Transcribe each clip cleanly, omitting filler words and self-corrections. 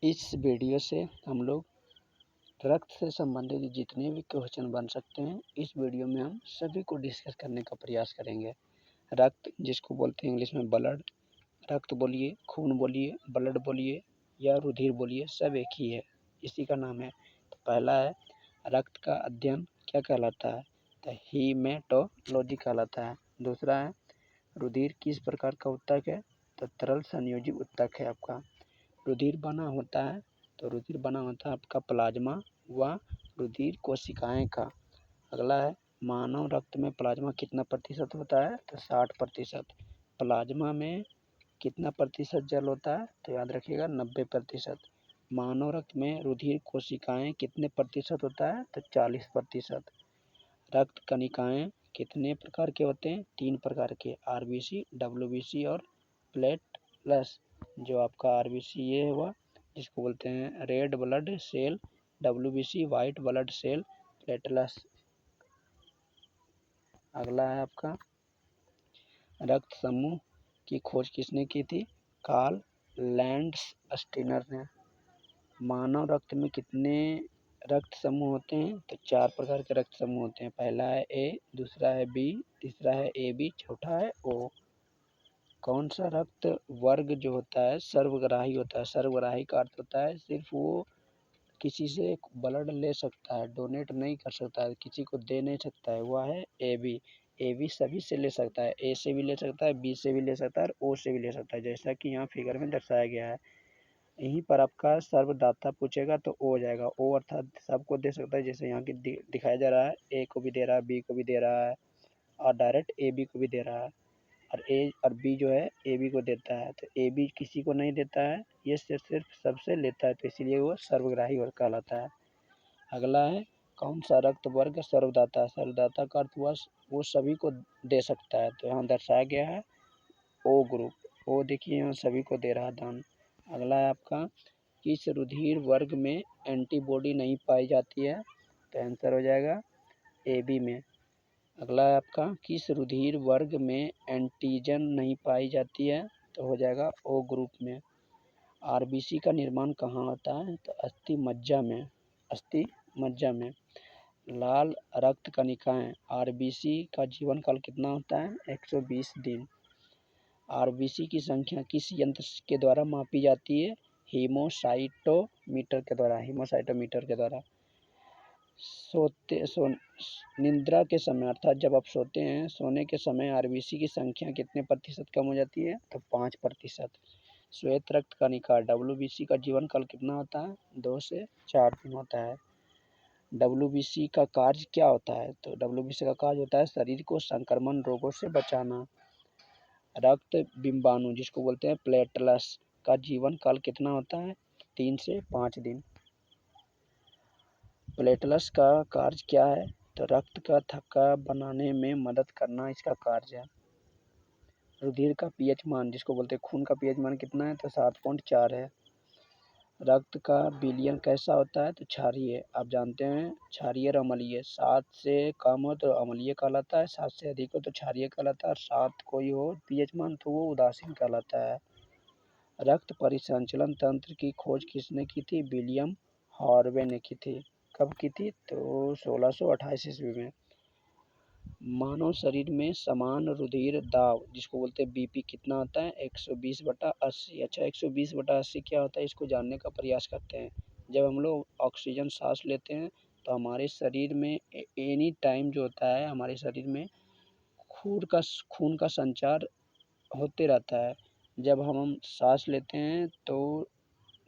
इस वीडियो से हम लोग रक्त से संबंधित जितने भी क्वेश्चन बन सकते हैं, इस वीडियो में हम सभी को डिस्कस करने का प्रयास करेंगे। रक्त जिसको बोलते हैं इंग्लिश में ब्लड, रक्त बोलिए, खून बोलिए, ब्लड बोलिए या रुधिर बोलिए, सब एक ही है, इसी का नाम है। तो पहला है रक्त का अध्ययन क्या कहलाता है, तो हीमेटोलॉजी कहलाता है। दूसरा है रुधिर किस प्रकार का ऊतक है, तो तरल संयोजी ऊतक है आपका। रुधिर बना होता है, तो रुधिर बना होता है आपका प्लाज्मा व रुधिर कोशिकाएं का। अगला है मानव रक्त में प्लाज्मा कितना प्रतिशत होता है, तो 60%। प्लाज्मा में कितना प्रतिशत जल होता है, तो याद रखिएगा 90%। मानव रक्त में रुधिर कोशिकाएं कितने प्रतिशत होता है, तो 40%। रक्त कणिकाएं कितने प्रकार के होते हैं, 3 प्रकार के, आरबीसी, डब्ल्यूबीसी और प्लेटलेट्स। जो आपका आरबीसी ये हुआ जिसको बोलते हैं red blood cell, WBC white blood cell, platelets. अगला है आपका रक्त समूह की खोज किसने की थी, कार्ल लैंडस्टीनर ने। मानव रक्त में कितने रक्त समूह होते हैं, तो 4 प्रकार के रक्त समूह होते हैं। पहला है ए, दूसरा है बी, तीसरा है ए बी, चौथा है ओ। कौन सा रक्त वर्ग जो होता है सर्वग्राही होता है। सर्वग्राही का अर्थ होता है सिर्फ वो किसी से ब्लड ले सकता है, डोनेट नहीं कर सकता है, किसी को दे नहीं सकता है, वह है ए बी। ए बी सभी से ले सकता है, ए से भी ले सकता है, बी से भी ले सकता है और ओ से भी ले सकता है, जैसा कि यहाँ फिगर में दर्शाया गया है। यहीं पर आपका सर्वदाता पूछेगा तो ओ हो जाएगा। ओ अर्थात सबको दे सकता है, जैसे यहाँ की दिखाया जा रहा है, ए को भी दे रहा है, बी को भी दे रहा है और डायरेक्ट ए बी को भी दे रहा है। और ए और बी जो है ए बी को देता है, तो ए बी किसी को नहीं देता है, ये सिर्फ सबसे लेता है, तो इसीलिए वो सर्वग्राही वर्ग कहलाता है। अगला है कौन सा रक्त वर्ग सर्वदाता है। सर्वदाता का अर्थ वो सभी को दे सकता है, तो यहाँ दर्शाया गया है ओ ग्रुप। ओ देखिए यहाँ सभी को दे रहा है दान। अगला है आपका किस रुधिर वर्ग में एंटीबॉडी नहीं पाई जाती है, तो आंसर हो जाएगा ए बी में। अगला है आपका किस रुधिर वर्ग में एंटीजन नहीं पाई जाती है, तो हो जाएगा ओ ग्रुप में। आरबीसी का निर्माण कहाँ होता है, तो अस्थि मज्जा में, अस्थि मज्जा में। लाल रक्त कणिकाएं आरबीसी का जीवन काल कितना होता है, 120 दिन। आरबीसी की संख्या किस यंत्र के द्वारा मापी जाती है, हीमोसाइटोमीटर के द्वारा, हीमोसाइटोमीटर के द्वारा। निद्रा के समय अर्थात जब आप सोते हैं, सोने के समय आरबीसी की संख्या कितने प्रतिशत कम हो जाती है, तो 5%। श्वेत रक्त कणिका डब्ल्यूबीसी का जीवन काल कितना होता है, 2 से 4 दिन होता है। डब्ल्यूबीसी का कार्य क्या होता है, तो डब्ल्यूबीसी का कार्य होता है शरीर को संक्रमण रोगों से बचाना। रक्त बिंबाणु जिसको बोलते हैं प्लेटलेट्स का जीवन काल कितना होता है, 3 से 5 दिन। प्लेटलेट्स का कार्य क्या है, तो रक्त का थक्का बनाने में मदद करना इसका कार्य है। रुधिर का पीएच मान जिसको बोलते हैं खून का पीएच मान कितना है, तो 7.4 है। रक्त का विलयन कैसा होता है, तो क्षारीय। आप जानते हैं क्षारीय और अम्लीय, 7 से कम हो तो अम्लीय कहलाता है, 7 से अधिक हो तो क्षारीय कहलाता है, और 7 कोई हो पीएच मान तो वो उदासीन कहलाता है। रक्त परिसंचलन तंत्र की खोज किसने की थी, विलियम हार्वे ने की थी। कब की थी, तो 1628 ईस्वी में। मानव शरीर में समान रुधिर दाब जिसको बोलते हैं बीपी कितना होता है, 120/80। अच्छा 120/80 क्या होता है, इसको जानने का प्रयास करते हैं। जब हम लोग ऑक्सीजन सांस लेते हैं तो हमारे शरीर में एनी टाइम जो होता है, हमारे शरीर में खून का संचार होते रहता है। जब हम सांस लेते हैं तो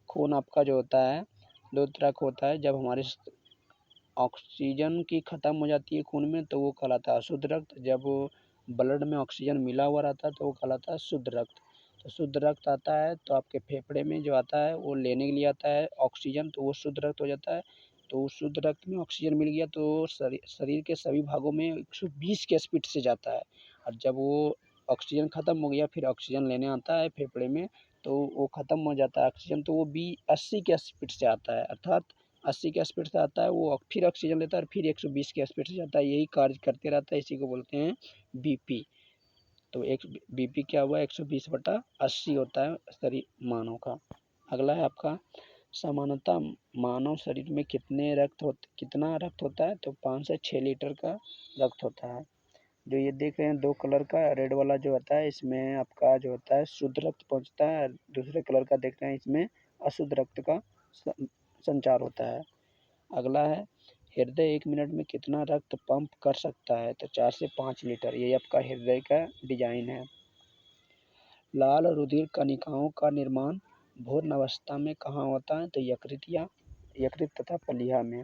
खून आपका जो होता है 2 तरह का होता है। जब हमारे ऑक्सीजन की ख़त्म हो जाती है खून में तो वो कहलाता है अशुद्ध रक्त। जब ब्लड में ऑक्सीजन मिला हुआ रहता है तो वो कहलाता है शुद्ध रक्त। तो शुद्ध रक्त आता है तो आपके फेफड़े में जो आता है वो लेने के लिए आता है ऑक्सीजन, तो वो शुद्ध रक्त हो जाता है। तो उस शुद्ध रक्त में ऑक्सीजन मिल गया तो शरीर के सभी भागों में 120 के स्पीड से जाता है। और जब वो ऑक्सीजन ख़त्म हो गया फिर ऑक्सीजन लेने आता है फेफड़े में, तो वो ख़त्म हो जाता है ऑक्सीजन, तो वो 80 के स्पीड से आता है। अर्थात 80 के स्पीड से आता है वो, फिर ऑक्सीजन लेता है और फिर 120 के स्पीड से जाता है, यही कार्य करते रहता है, इसी को बोलते हैं बीपी। तो एक बीपी क्या हुआ, 120/80 होता है शरीर मानव का। अगला है आपका सामान्यतः मानव शरीर में कितना रक्त होता है? तो 5 से 6 लीटर का रक्त होता है। जो ये देख रहे हैं 2 कलर का रेड वाला जो होता है, इसमें आपका जो होता है शुद्ध रक्त पहुँचता है। दूसरे कलर का देख रहे हैं, इसमें अशुद्ध रक्त का संचार होता है। अगला है, हृदय 1 मिनट में कितना रक्त पंप कर सकता है? तो 4 से 5 लीटर। ये आपका हृदय का डिजाइन है। लाल रुधिर कणिकाओं का निर्माण भ्रूण अवस्था में कहाँ होता है? तो यकृत तथा प्लीहा में।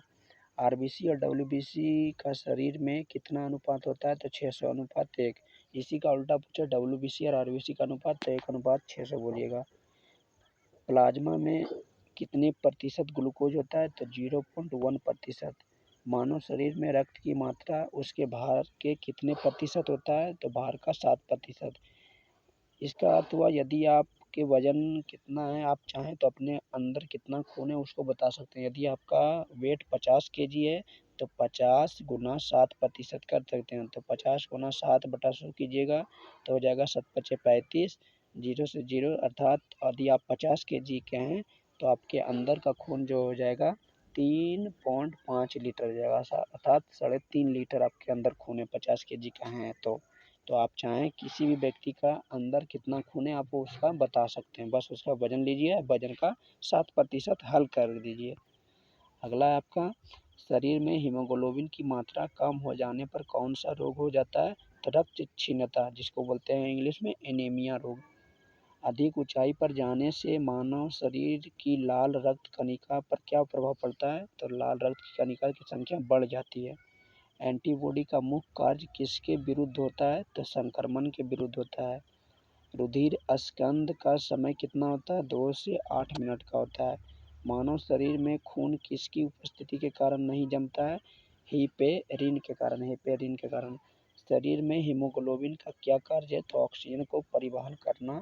आरबीसी और डब्ल्यूबीसी का शरीर में कितना अनुपात होता है? तो 600:1। इसी का उल्टा पूछे, डब्ल्यूबीसी और आरबीसी का अनुपात, तो 1:600 बोलिएगा। प्लाज्मा में कितने प्रतिशत ग्लूकोज होता है? तो 0.1%। मानव शरीर में रक्त की मात्रा उसके भार के कितने प्रतिशत होता है? तो भार का 7%। इसका अर्थ हुआ, यदि आपके वजन कितना है, आप चाहें तो अपने अंदर कितना खून है उसको बता सकते हैं। यदि आपका वेट 50 केजी है तो 50 गुना 7% कर सकते हैं। तो 50 गुना 7/100 कीजिएगा तो हो जाएगा 7×5 = 35। 0 से 0 अर्थात यदि आप 50 केजी के हैं तो आपके अंदर का खून जो हो जाएगा 3.5 लीटर हो जाएगा, अर्थात 3.5 लीटर आपके अंदर खून है 50 केजी का है तो आप चाहें किसी भी व्यक्ति का अंदर कितना खून है आप वो उसका बता सकते हैं। बस उसका वजन लीजिए, वजन का 7% हल कर दीजिए। अगला है आपका, शरीर में हीमोग्लोबिन की मात्रा कम हो जाने पर कौन सा रोग हो जाता है? तो रक्त क्षीणता, जिसको बोलते हैं इंग्लिश में एनीमिया रोग। अधिक ऊंचाई पर जाने से मानव शरीर की लाल रक्त कणिका पर क्या प्रभाव पड़ता है? तो लाल रक्त की कणिका की संख्या बढ़ जाती है। एंटीबॉडी का मुख्य कार्य किसके विरुद्ध होता है? तो संक्रमण के विरुद्ध होता है। रुधिर स्कंद का समय कितना होता है? 2 से 8 मिनट का होता है। मानव शरीर में खून किसकी उपस्थिति के कारण नहीं जमता है? हिपेरिन के कारण। शरीर में हीमोग्लोबिन का क्या कार्य है? तो ऑक्सीजन को परिवहन करना।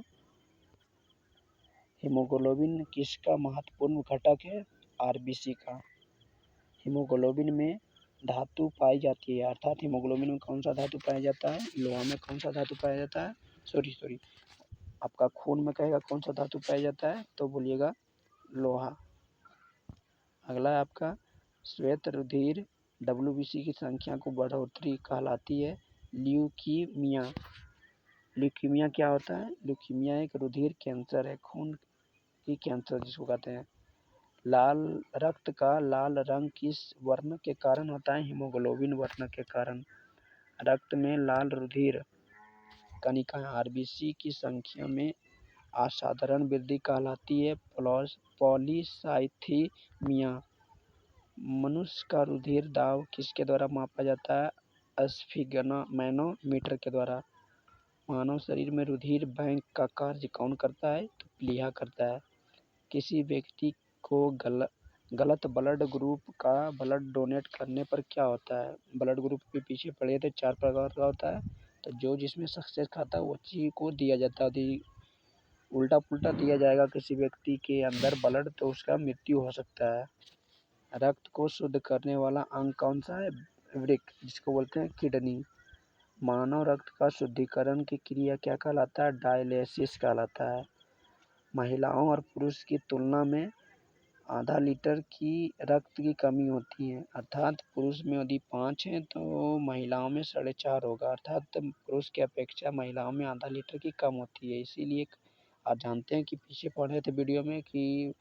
हीमोग्लोबिन किसका महत्वपूर्ण घटक है? आरबीसी का। हीमोग्लोबिन में धातु पाई जाती है, अर्थात हीमोग्लोबिन में कौन सा धातु पाया जाता है? लोहा में कौन सा धातु पाया जाता है? सॉरी आपका खून में कहेगा कौन सा धातु पाया जाता है? तो बोलिएगा लोहा। अगला है आपका, श्वेत रुधिर डब्ल्यूबीसी की संख्या को बढ़ोतरी कहलाती है ल्यूकीमिया। ल्यूकीमिया क्या होता है? ल्यूकीमिया एक रुधिर कैंसर है, खून की कैंसर जिसको कहते हैं। लाल रक्त का लाल रंग किस वर्ण के कारण होता है? हीमोग्लोबिन वर्ण के कारण। रक्त में लाल रुधिर कणिकाएं आरबीसी की संख्या में असाधारण वृद्धि कहलाती है पॉलीसाइथीमिया। मनुष्य का रुधिर दाब किसके द्वारा मापा जाता है? स्फिग्नोमीटर के द्वारा। मानव शरीर में रुधिर बैंक का कार्य कौन करता है? तो प्लीहा करता है। किसी व्यक्ति को गलत ब्लड ग्रुप का ब्लड डोनेट करने पर क्या होता है? ब्लड ग्रुप के पीछे पड़े थे 4 प्रकार का होता है, तो जो जिसमें सक्सेस खाता है उसी को दिया जाता है। यदि उल्टा पुल्टा दिया जाएगा किसी व्यक्ति के अंदर ब्लड तो उसका मृत्यु हो सकता है। रक्त को शुद्ध करने वाला अंग कौन सा है? वृक्क, जिसको बोलते हैं किडनी। मानव रक्त का शुद्धिकरण की क्रिया क्या कहलाता है? डायलिसिस कहलाता है। महिलाओं और पुरुष की तुलना में आधा लीटर की रक्त की कमी होती है, अर्थात पुरुष में यदि 5 है तो महिलाओं में 4.5 होगा, अर्थात पुरुष की अपेक्षा महिलाओं में आधा लीटर की कम होती है। इसीलिए आप जानते हैं कि पीछे पढ़े थे वीडियो में कि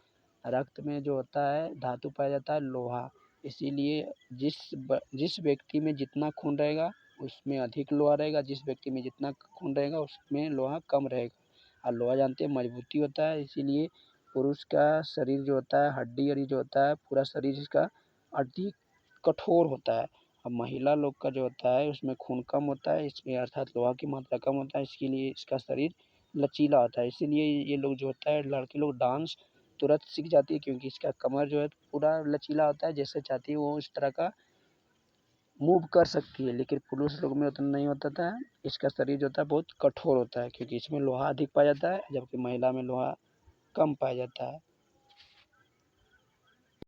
रक्त में जो होता है धातु पाया जाता है लोहा। इसीलिए जिस व्यक्ति में जितना खून रहेगा उसमें अधिक लोहा रहेगा, जिस व्यक्ति में जितना खून रहेगा उसमें लोहा कम रहेगा। और लोहा जानते हैं मजबूती होता है, इसीलिए पुरुष का शरीर जो होता है हड्डी जो होता है पूरा शरीर इसका अधिक कठोर होता है। अब महिला लोग का जो होता है उसमें खून कम होता है, इसमें अर्थात लोहा की मात्रा कम होता है, इसके लिए इसका शरीर लचीला होता है। इसीलिए ये लोग जो होता है लड़के लोग डांस तुरंत सीख जाती है, क्योंकि इसका कमर जो है पूरा लचीला होता है, जैसे चाहती है वो इस तरह का मूव कर सकती है। लेकिन पुरुष लोग में उतना नहीं होता था, इसका शरीर जो होता है बहुत कठोर होता है, क्योंकि इसमें लोहा अधिक पाया जाता है जबकि महिला में लोहा कम पाया जाता है।